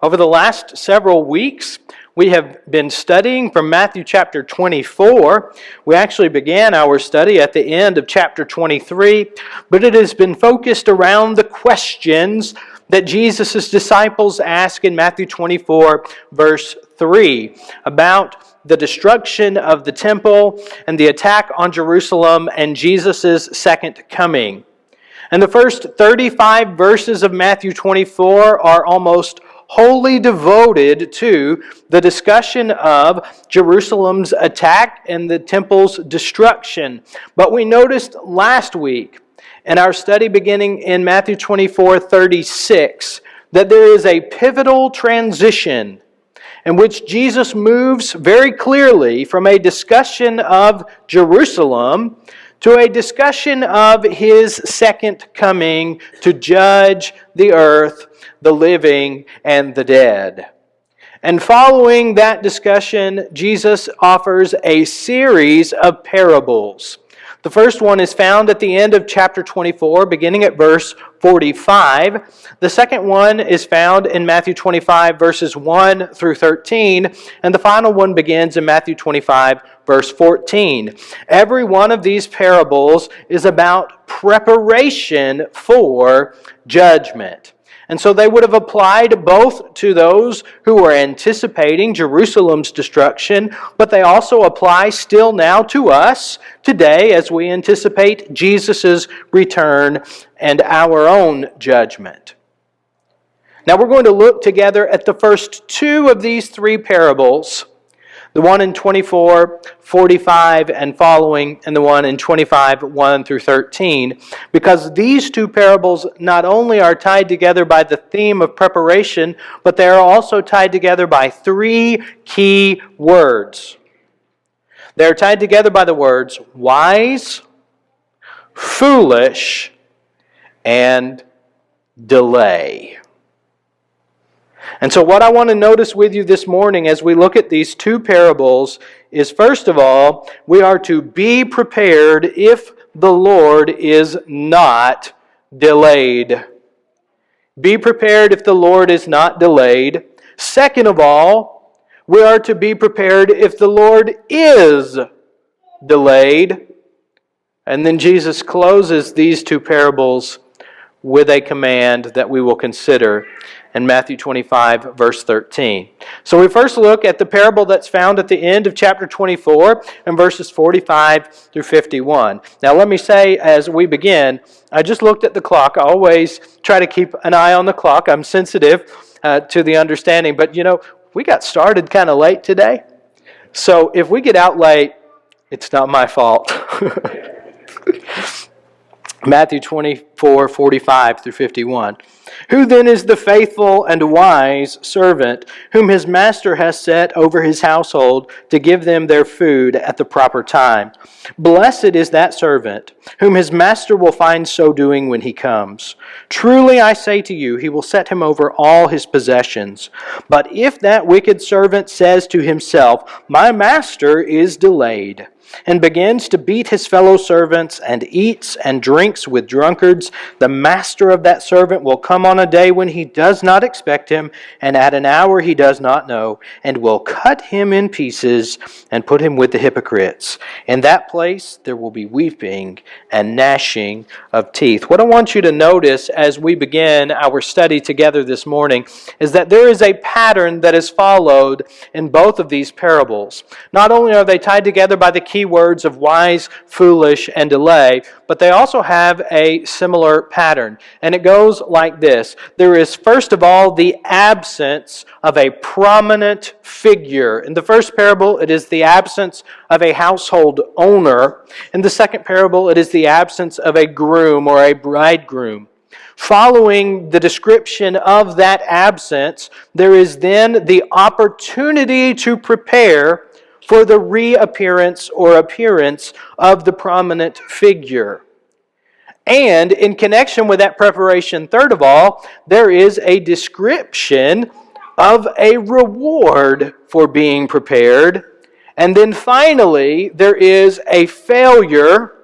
Over the last several weeks, we have been studying from Matthew chapter 24. We actually began our study at the end of chapter 23, but it has been focused around the questions that Jesus' disciples ask in Matthew 24, verse 3, about the destruction of the temple and the attack on Jerusalem and Jesus' second coming. And the first 35 verses of Matthew 24 are almost wholly devoted to the discussion of Jerusalem's attack and the temple's destruction. But we noticed last week in our study beginning in Matthew 24:36 that there is a pivotal transition in which Jesus moves very clearly from a discussion of Jerusalem to a discussion of His second coming to judge the earth, the living, and the dead. And following that discussion, Jesus offers a series of parables. The first one is found at the end of chapter 24, beginning at verse 45. The second one is found in Matthew 25, verses 1 through 13. And the final one begins in Matthew 25, verse 14. Every one of these parables is about preparation for judgment. And so they would have applied both to those who were anticipating Jerusalem's destruction, but they also apply still now to us today as we anticipate Jesus' return and our own judgment. Now we're going to look together at the first two of these three parables, the one in 24, 45 and following, and the one in 25, 1 through 13, because these two parables not only are tied together by the theme of preparation, but they are also tied together by three key words. They are tied together by the words wise, foolish, and delay. And so what I want to notice with you this morning as we look at these two parables is, first of all, we are to be prepared if the Lord is not delayed. Be prepared if the Lord is not delayed. Second of all, we are to be prepared if the Lord is delayed. And then Jesus closes these two parables with a command that we will consider in Matthew 25, verse 13. So we first look at the parable that's found at the end of chapter 24 and verses 45 through 51. Now let me say as we begin, I just looked at the clock. I always try to keep an eye on the clock. I'm sensitive to the understanding. But we got started kind of late today. So if we get out late, it's not my fault. Matthew 24, 45 through 51. Who then is the faithful and wise servant whom his master has set over his household to give them their food at the proper time? Blessed is that servant whom his master will find so doing when he comes. Truly I say to you, he will set him over all his possessions. But if that wicked servant says to himself, my master is delayed, and begins to beat his fellow servants and eats and drinks with drunkards, the master of that servant will come on a day when he does not expect him, and at an hour he does not know, and will cut him in pieces and put him with the hypocrites. In that place there will be weeping and gnashing of teeth. What I want you to notice as we begin our study together this morning is that there is a pattern that is followed in both of these parables. Not only are they tied together by the key words of wise, foolish, and delay, but they also have a similar pattern. And it goes like this. There is, first of all, the absence of a prominent figure. In the first parable, it is the absence of a household owner. In the second parable, it is the absence of a groom or a bridegroom. Following the description of that absence, there is then the opportunity to prepare for the reappearance or appearance of the prominent figure. And in connection with that preparation, third of all, there is a description of a reward for being prepared. And then finally, there is a failure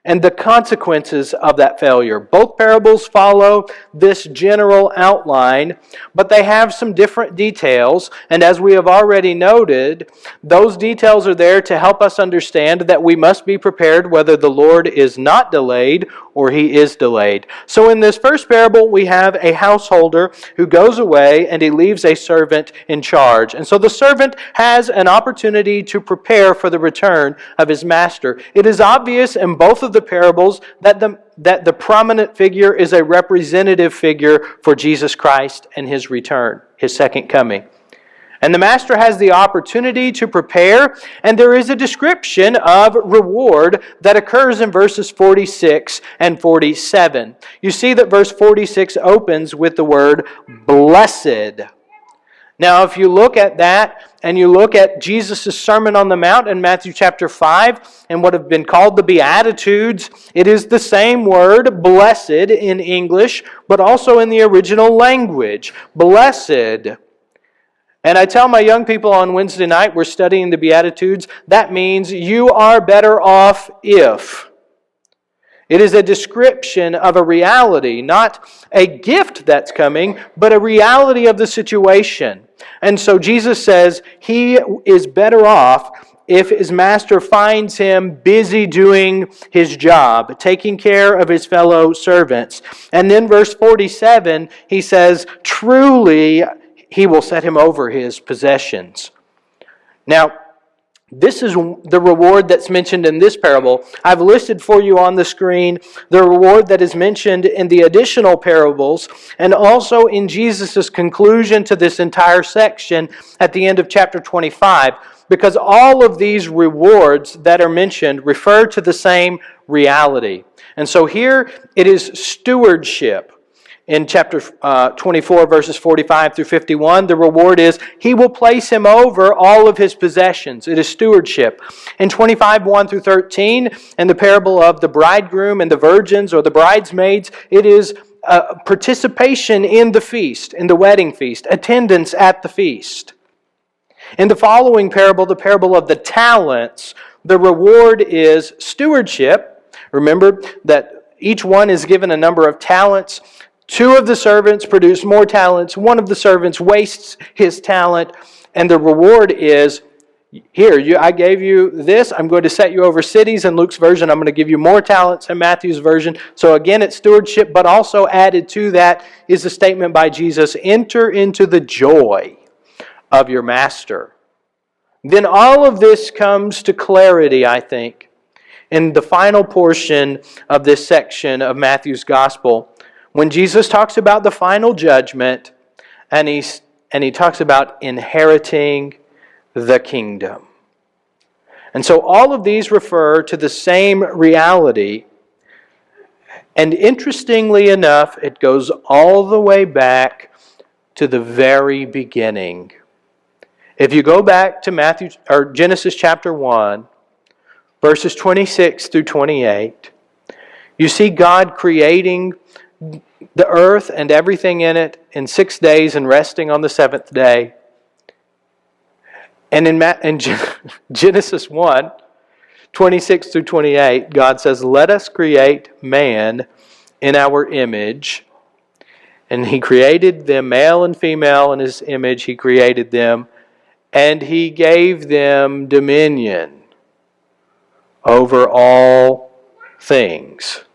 and the consequences of that failure. Both parables follow this general outline, but they have some different details. And as we have already noted, those details are there to help us understand that we must be prepared whether the Lord is not delayed or He is delayed. So in this first parable, we have a householder who goes away and he leaves a servant in charge. And so the servant has an opportunity to prepare for the return of his master. It is obvious in both of the parables that the prominent figure is a representative figure for Jesus Christ and His return, His second coming. And the master has the opportunity to prepare, and there is a description of reward that occurs in verses 46 and 47. You see that verse 46 opens with the word blessed. Now, if you look at that, and you look at Jesus' Sermon on the Mount in Matthew chapter 5, and what have been called the Beatitudes, it is the same word, blessed, in English, but also in the original language. Blessed. And I tell my young people on Wednesday night, we're studying the Beatitudes, that means you are better off if. It is a description of a reality, not a gift that's coming, but a reality of the situation. And so Jesus says he is better off if his master finds him busy doing his job, taking care of his fellow servants. And then verse 47, he says, truly he will set him over his possessions. Now, this is the reward that's mentioned in this parable. I've listed for you on the screen the reward that is mentioned in the additional parables and also in Jesus' conclusion to this entire section at the end of chapter 25, because all of these rewards that are mentioned refer to the same reality. And so here it is stewardship. In chapter 24, verses 45 through 51, the reward is he will place him over all of his possessions. It is stewardship. In 25, 1 through 13, in the parable of the bridegroom and the virgins or the bridesmaids, it is participation in the feast, in the wedding feast, attendance at the feast. In the following parable, the parable of the talents, the reward is stewardship. Remember that each one is given a number of talents. 2 of the servants produce more talents. 1 of the servants wastes his talent. And the reward is, here, I gave you this. I'm going to set you over cities. In Luke's version, I'm going to give you more talents in Matthew's version. So again, it's stewardship, but also added to that is a statement by Jesus, enter into the joy of your master. Then all of this comes to clarity, I think, in the final portion of this section of Matthew's Gospel, when Jesus talks about the final judgment, and he talks about inheriting the kingdom. And so all of these refer to the same reality. And interestingly enough, it goes all the way back to the very beginning. If you go back to Genesis chapter 1, verses 26 through 28, you see God creating the earth and everything in it in 6 days and resting on the seventh day. And in Genesis 1, 26 through 28, God says, let us create man in our image. And He created them male and female in His image. He created them. And He gave them dominion over all things.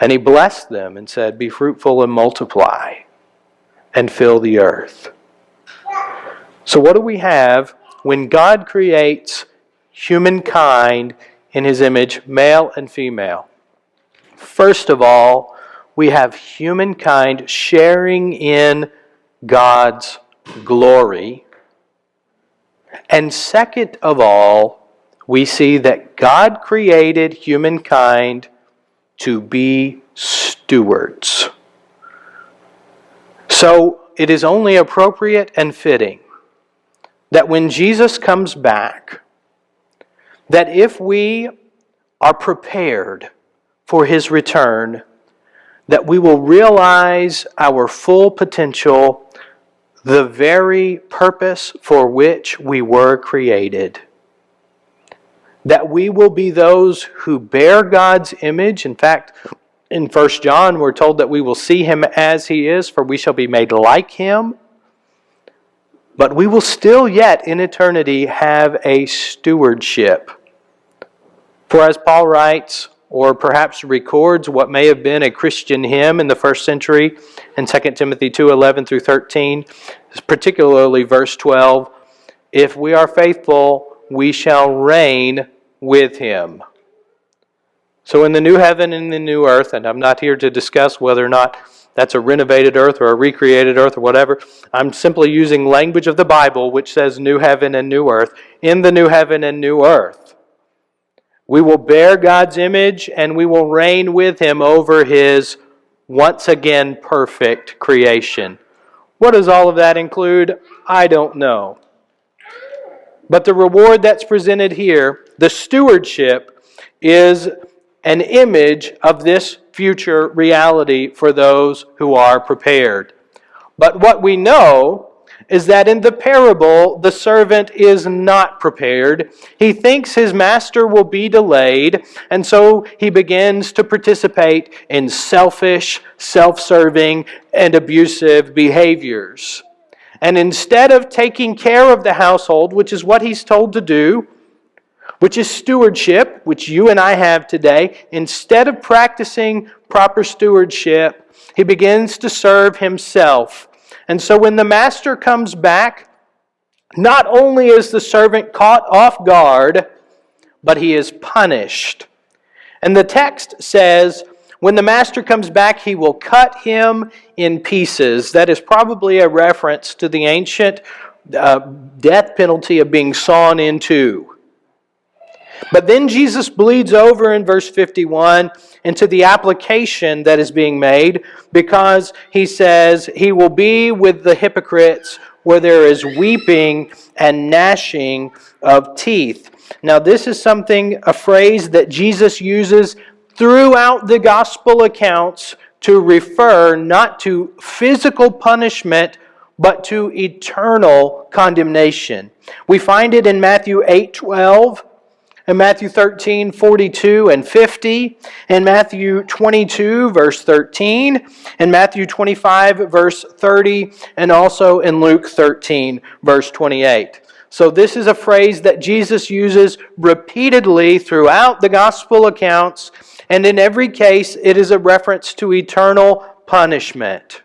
And He blessed them and said, be fruitful and multiply and fill the earth. So what do we have when God creates humankind in His image, male and female? First of all, we have humankind sharing in God's glory. And second of all, we see that God created humankind to be stewards. So it is only appropriate and fitting that when Jesus comes back, that if we are prepared for His return, that we will realize our full potential, the very purpose for which we were created. that we will be those who bear God's image. In fact, in 1 John, we're told that we will see Him as He is, for we shall be made like Him. But we will still yet in eternity have a stewardship. For as Paul writes, or perhaps records what may have been a Christian hymn in the first century in 2 Timothy 2:11 through 13, particularly verse 12, if we are faithful, we shall reign with Him. So in the new heaven and the new earth, and I'm not here to discuss whether or not that's a renovated earth or a recreated earth or whatever. I'm simply using language of the Bible which says new heaven and new earth. In the new heaven and new earth, we will bear God's image and we will reign with Him over His once again perfect creation. What does all of that include? I don't know. But the reward that's presented here, the stewardship, is an image of this future reality for those who are prepared. But what we know is that in the parable, the servant is not prepared. He thinks his master will be delayed, and so he begins to participate in selfish, self-serving, and abusive behaviors. And instead of taking care of the household, which is what he's told to do, which is stewardship, which you and I have today, instead of practicing proper stewardship, he begins to serve himself. And so when the master comes back, not only is the servant caught off guard, but he is punished. And the text says, when the master comes back, he will cut him in pieces. That is probably a reference to the ancient death penalty of being sawn in two. But then Jesus bleeds over in verse 51 into the application that is being made, because he says he will be with the hypocrites where there is weeping and gnashing of teeth. Now this is a phrase that Jesus uses throughout the gospel accounts to refer not to physical punishment, but to eternal condemnation. We find it in Matthew 8:12. In Matthew 13, 42 and 50, in Matthew 22, verse 13, in Matthew 25, verse 30, and also in Luke 13, verse 28. So this is a phrase that Jesus uses repeatedly throughout the gospel accounts, and in every case it is a reference to eternal punishment.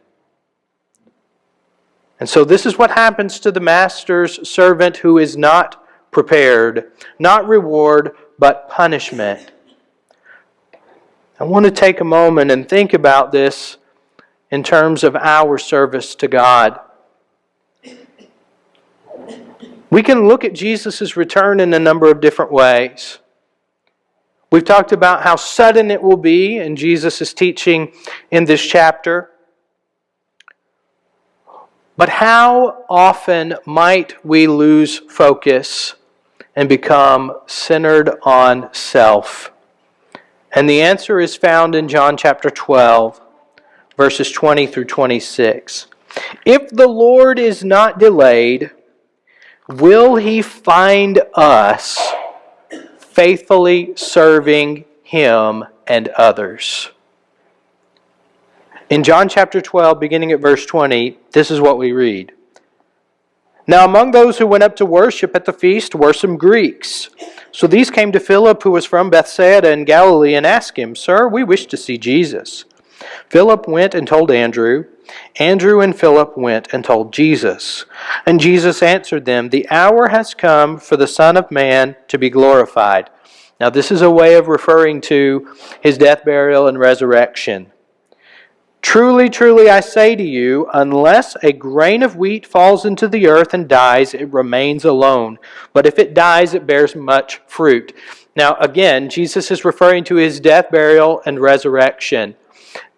And so this is what happens to the master's servant who is not prepared, not reward, but punishment. I want to take a moment and think about this in terms of our service to God. We can look at Jesus' return in a number of different ways. We've talked about how sudden it will be in Jesus' teaching in this chapter. But how often might we lose focus and become centered on self? And the answer is found in John chapter 12, verses 20 through 26. If the Lord is not delayed, will He find us faithfully serving Him and others? In John chapter 12, beginning at verse 20, this is what we read. Now among those who went up to worship at the feast were some Greeks. So these came to Philip, who was from Bethsaida in Galilee, and asked him, Sir, we wish to see Jesus. Philip went and told Andrew. Andrew and Philip went and told Jesus. And Jesus answered them, The hour has come for the Son of Man to be glorified. Now this is a way of referring to His death, burial, and resurrection. Truly, truly, I say to you, unless a grain of wheat falls into the earth and dies, it remains alone. But if it dies, it bears much fruit. Now, again, Jesus is referring to His death, burial, and resurrection.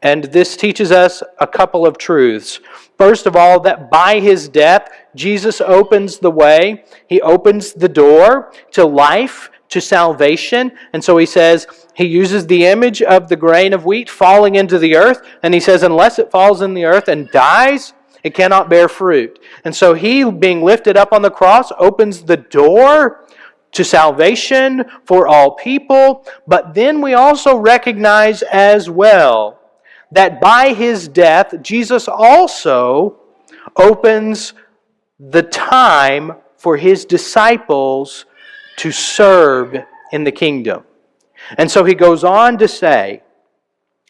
And this teaches us a couple of truths. First of all, that by His death, Jesus opens the way. He opens the door to life, to salvation. And so He says, He uses the image of the grain of wheat falling into the earth, and He says, unless it falls in the earth and dies, it cannot bear fruit. And so He, being lifted up on the cross, opens the door to salvation for all people, but then we also recognize as well that by His death, Jesus also opens the time for His disciples to serve in the kingdom. And so He goes on to say,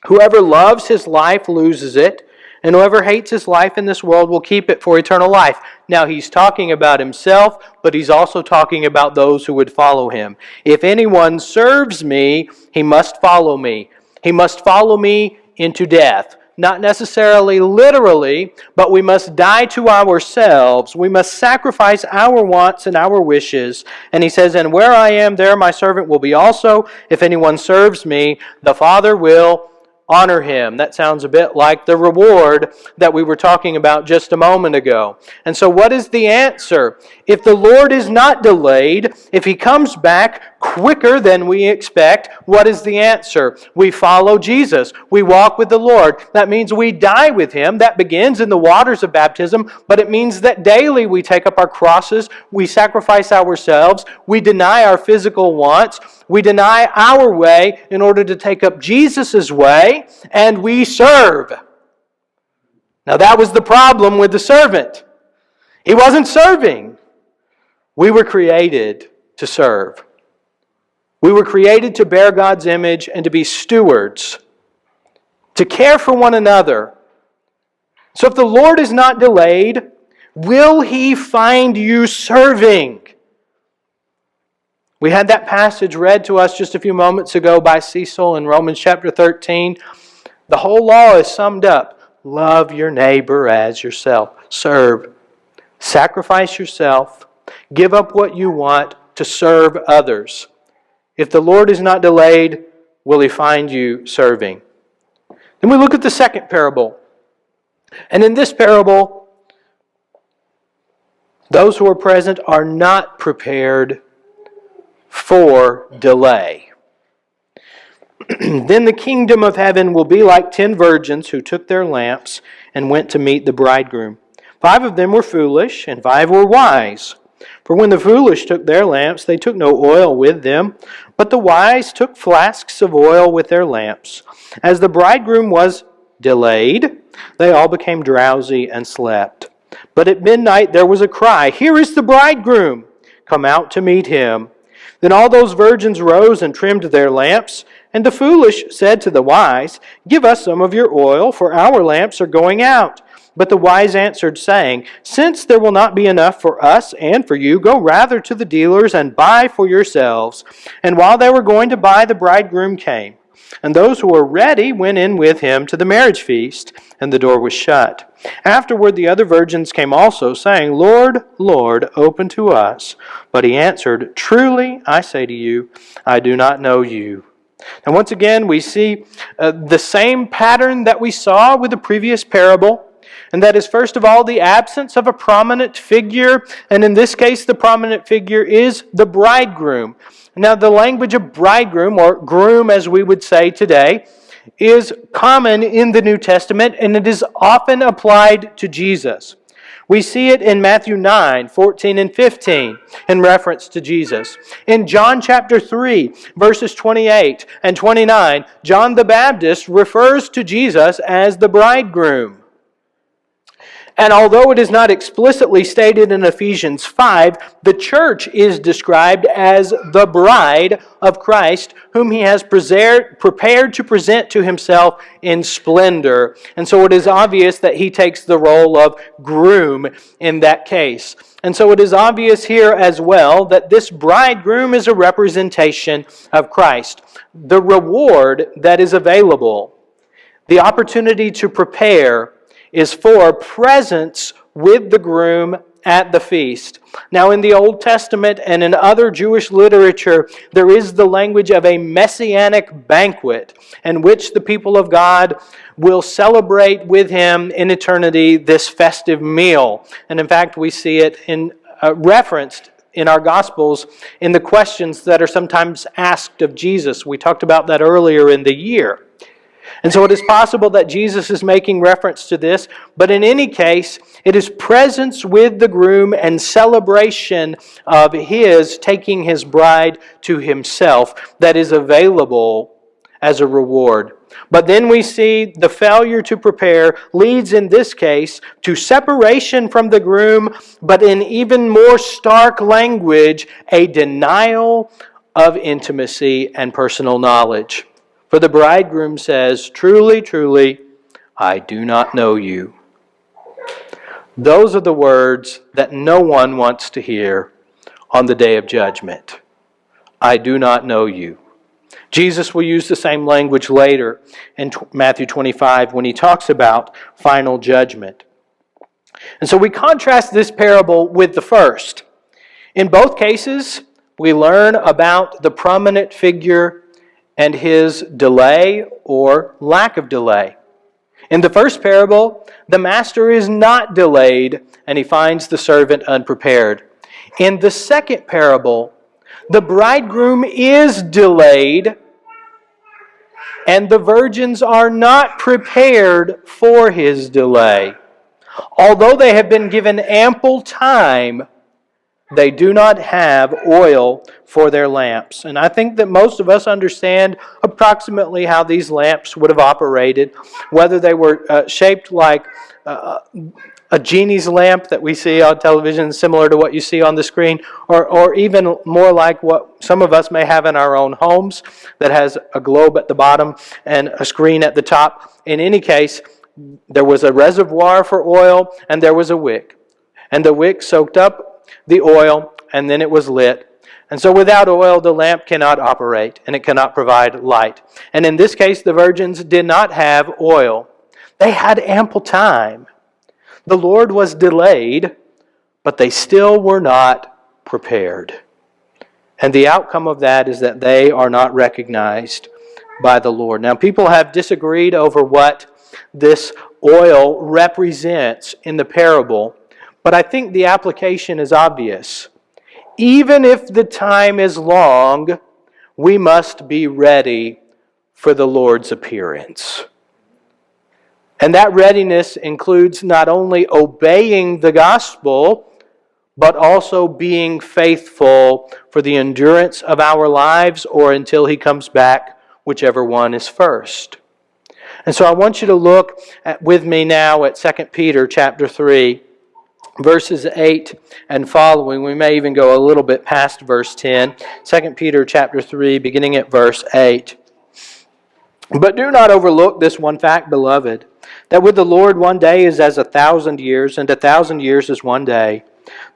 whoever loves his life loses it, and whoever hates his life in this world will keep it for eternal life. Now He's talking about Himself, but He's also talking about those who would follow Him. If anyone serves me, he must follow me. He must follow me into death. Not necessarily literally, but we must die to ourselves. We must sacrifice our wants and our wishes. And He says, and where I am, there my servant will be also. If anyone serves me, the Father will honor him. That sounds a bit like the reward that we were talking about just a moment ago. And so what is the answer? If the Lord is not delayed, if He comes back quicker than we expect, what is the answer? We follow Jesus. We walk with the Lord. That means we die with Him. That begins in the waters of baptism, but it means that daily we take up our crosses, we sacrifice ourselves, we deny our physical wants, we deny our way in order to take up Jesus' way, and we serve. Now that was the problem with the servant. He wasn't serving. We were created to serve. We were created to bear God's image and to be stewards, to care for one another. So if the Lord is not delayed, will He find you serving? We had that passage read to us just a few moments ago by Cecil in Romans chapter 13. The whole law is summed up. Love your neighbor as yourself. Serve. Sacrifice yourself. Give up what you want to serve others. If the Lord is not delayed, will He find you serving? Then we look at the second parable. And in this parable, those who are present are not prepared for delay. Then the kingdom of heaven will be like 10 virgins who took their lamps and went to meet the bridegroom. 5 of them were foolish, and 5 were wise. For when the foolish took their lamps, they took no oil with them, but the wise took flasks of oil with their lamps. As the bridegroom was delayed, they all became drowsy and slept. But at midnight there was a cry, "Here is the bridegroom! Come out to meet him." Then all those virgins rose and trimmed their lamps. And the foolish said to the wise, "Give us some of your oil, for our lamps are going out." But the wise answered, saying, "Since there will not be enough for us and for you, go rather to the dealers and buy for yourselves." And while they were going to buy, the bridegroom came. And those who were ready went in with him to the marriage feast, and the door was shut. Afterward the other virgins came also, saying, "Lord, Lord, open to us." But he answered, "Truly, I say to you, I do not know you." And once again, we see the same pattern that we saw with the previous parable. And that is, first of all, the absence of a prominent figure. And in this case, the prominent figure is the bridegroom. Now, the language of bridegroom, or groom as we would say today, is common in the New Testament, and it is often applied to Jesus. We see it in Matthew 9, 14 and 15 in reference to Jesus. In John chapter 3, verses 28 and 29, John the Baptist refers to Jesus as the bridegroom. And although it is not explicitly stated in Ephesians 5, the church is described as the bride of Christ, whom He has prepared to present to Himself in splendor. And so it is obvious that He takes the role of groom in that case. And so it is obvious here as well that this bridegroom is a representation of Christ. The reward that is available, the opportunity to prepare, is for presence with the groom at the feast. Now, in the Old Testament and in other Jewish literature, there is the language of a messianic banquet in which the people of God will celebrate with Him in eternity this festive meal. And in fact, we see it referenced in our Gospels in the questions that are sometimes asked of Jesus. We talked about that earlier in the year. And so it is possible that Jesus is making reference to this, but in any case, it is presence with the groom and celebration of his taking his bride to himself that is available as a reward. But then we see the failure to prepare leads in this case to separation from the groom, but in even more stark language, a denial of intimacy and personal knowledge. For the bridegroom says, "Truly, truly, I do not know you." Those are the words that no one wants to hear on the day of judgment. I do not know you. Jesus will use the same language later in Matthew 25 when he talks about final judgment. And so we contrast this parable with the first. In both cases, we learn about the prominent figure and his delay or lack of delay. In the first parable, the master is not delayed and he finds the servant unprepared. In the second parable, the bridegroom is delayed and the virgins are not prepared for his delay. Although they have been given ample time, they do not have oil for their lamps. And I think that most of us understand approximately how these lamps would have operated, whether they were shaped like a genie's lamp that we see on television, similar to what you see on the screen, or even more like what some of us may have in our own homes that has a globe at the bottom and a screen at the top. In any case, there was a reservoir for oil and there was a wick. And the wick soaked up the oil and then it was lit. And so without oil, the lamp cannot operate and it cannot provide light. And in this case, the virgins did not have oil. They had ample time. The Lord was delayed, but they still were not prepared. And the outcome of that is that they are not recognized by the Lord. Now, people have disagreed over what this oil represents in the parable, but I think the application is obvious. Even if the time is long, we must be ready for the Lord's appearance. And that readiness includes not only obeying the gospel, but also being faithful for the endurance of our lives or until he comes back, whichever one is first. And so I want you to look with me now at 2 Peter chapter 3, verses 8 and following. We may even go a little bit past verse 10. 2 Peter chapter 3, beginning at verse 8. But do not overlook this one fact, beloved, that with the Lord 1 day is as 1,000 years, and 1,000 years is 1 day.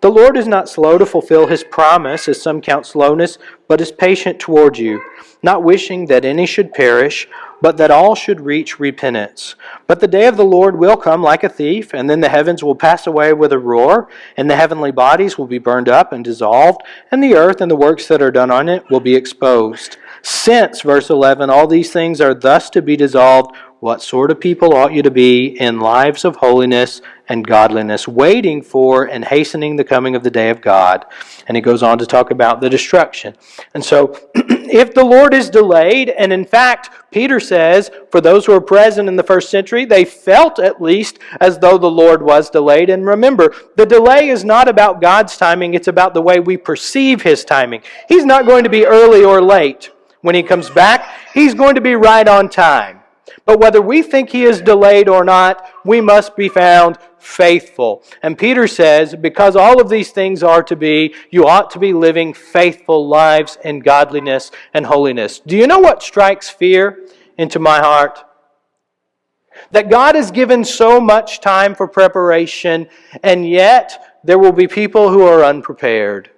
The Lord is not slow to fulfill his promise, as some count slowness, but is patient toward you, not wishing that any should perish, but that all should reach repentance. But the day of the Lord will come like a thief, and then the heavens will pass away with a roar, and the heavenly bodies will be burned up and dissolved, and the earth and the works that are done on it will be exposed. Since, verse 11, all these things are thus to be dissolved, what sort of people ought you to be in lives of holiness and godliness, waiting for and hastening the coming of the day of God? And he goes on to talk about the destruction. And so, if the Lord is delayed, and in fact, Peter says, for those who were present in the first century, they felt at least as though the Lord was delayed. And remember, the delay is not about God's timing, it's about the way we perceive his timing. He's not going to be early or late when he comes back. He's going to be right on time. But whether we think he is delayed or not, we must be found faithful. And Peter says, because all of these things are to be, you ought to be living faithful lives in godliness and holiness. Do you know what strikes fear into my heart? That God has given so much time for preparation, and yet there will be people who are unprepared.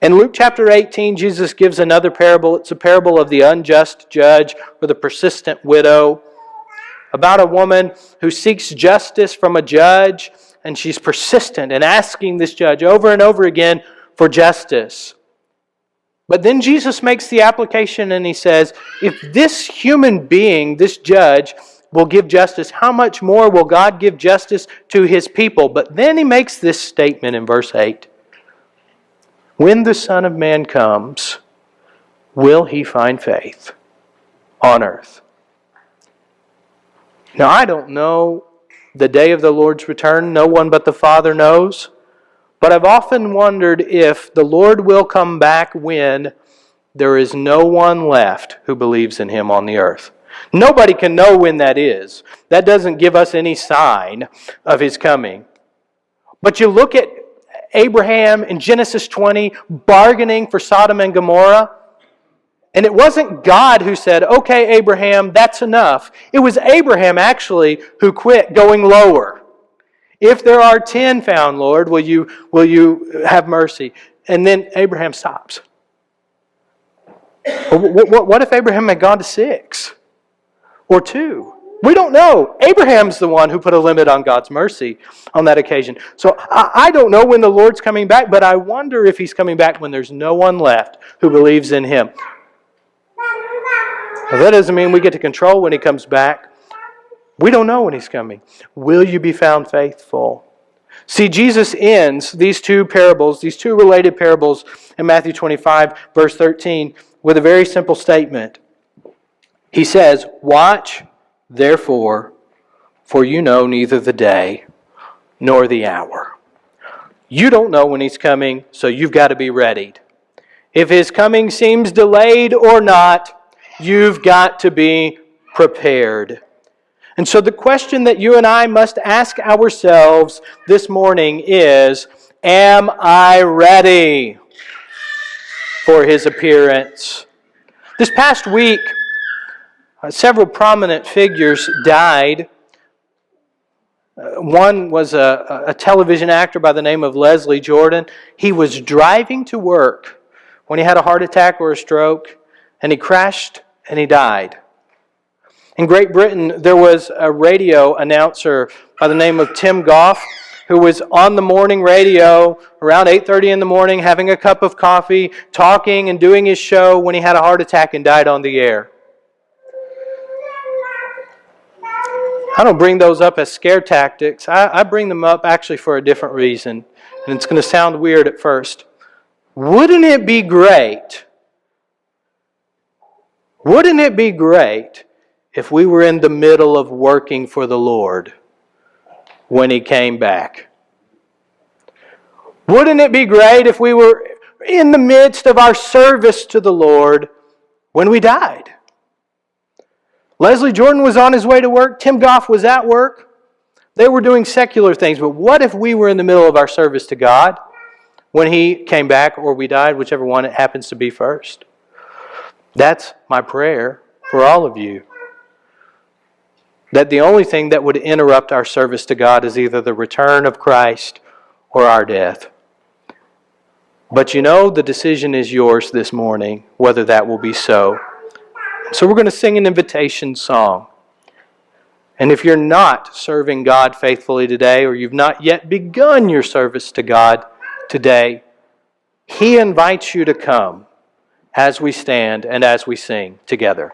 In Luke chapter 18, Jesus gives another parable. It's a parable of the unjust judge or the persistent widow, about a woman who seeks justice from a judge, and she's persistent in asking this judge over and over again for justice. But then Jesus makes the application and he says, if this human being, this judge, will give justice, how much more will God give justice to his people? But then he makes this statement in verse 8. When the Son of Man comes, will he find faith on earth. Now, I don't know the day of the Lord's return. No one but the Father knows. But I've often wondered if the Lord will come back when there is no one left who believes in Him on the earth. Nobody can know when that is. That doesn't give us any sign of His coming. But you look at Abraham in Genesis 20 bargaining for Sodom and Gomorrah, and it wasn't God who said, "Okay, Abraham, that's enough." It was Abraham actually who quit going lower. "If there are 10 found, Lord, will you have mercy?" And then Abraham stops. What if Abraham had gone to 6 or 2? We don't know. Abraham's the one who put a limit on God's mercy on that occasion. So I don't know when the Lord's coming back, but I wonder if He's coming back when there's no one left who believes in Him. Now, that doesn't mean we get to control when He comes back. We don't know when He's coming. Will you be found faithful? See, Jesus ends these two parables, these two related parables in Matthew 25, verse 13, with a very simple statement. He says, "Watch, therefore, for you know neither the day nor the hour." You don't know when He's coming, so you've got to be readied. If His coming seems delayed or not, you've got to be prepared. And so the question that you and I must ask ourselves this morning is, am I ready for His appearance? This past week, several prominent figures died. One was a television actor by the name of Leslie Jordan. He was driving to work when he had a heart attack or a stroke, and he crashed and he died. In Great Britain, there was a radio announcer by the name of Tim Goff who was on the morning radio around 8:30 in the morning having a cup of coffee, talking and doing his show when he had a heart attack and died on the air. I don't bring those up as scare tactics. I bring them up actually for a different reason. And it's going to sound weird at first. Wouldn't it be great? Wouldn't it be great if we were in the middle of working for the Lord when He came back? Wouldn't it be great if we were in the midst of our service to the Lord when we died? Leslie Jordan was on his way to work. Tim Goff was at work. They were doing secular things. But what if we were in the middle of our service to God when He came back or we died, whichever one it happens to be first? That's my prayer for all of you. That the only thing that would interrupt our service to God is either the return of Christ or our death. But you know, the decision is yours this morning, whether that will be so. So we're going to sing an invitation song. And if you're not serving God faithfully today, or you've not yet begun your service to God today, He invites you to come as we stand and as we sing together.